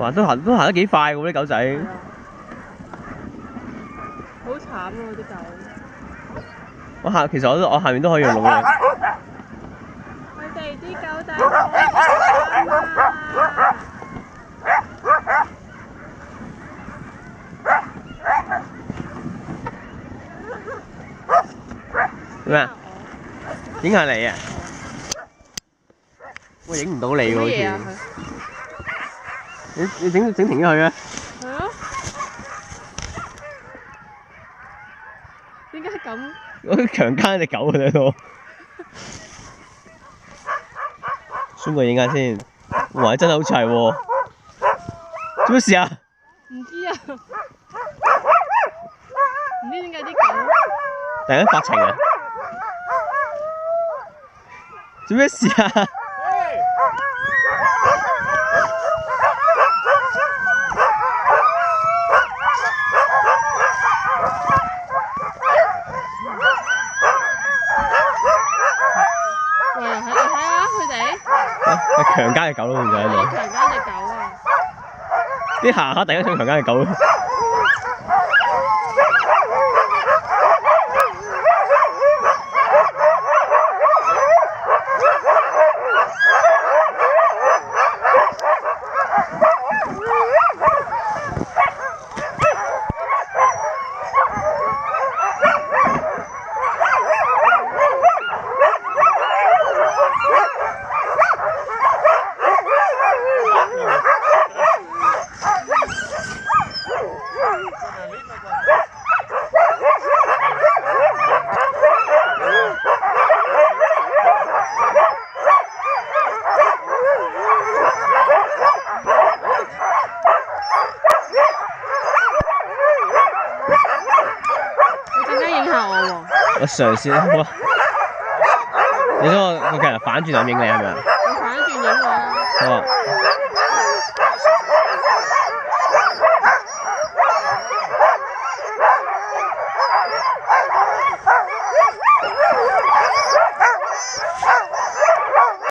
哇，都行得幾快喎啲狗仔。好慘啊！啲狗。其實我下面都可以用錄嘅。佢哋啲狗仔好慘啊！咩啊？影下你啊！我影唔到你喎，好似。你整停咗佢啊！係咯。點解咁？我強姦隻狗啊！喺度。孫過影下先。哇！真係好齊喎。做咩事啊？唔知啊。唔知點解啲狗突然間發情啊！做咩事啊？喂，睇下佢哋。係強姦隻狗咯，仲喺度。強姦隻狗啊！啲下下突然間想強姦隻狗。我嘗試好啊！你想我其實反轉嚟影你係咪啊？你反轉影我啦。好啊。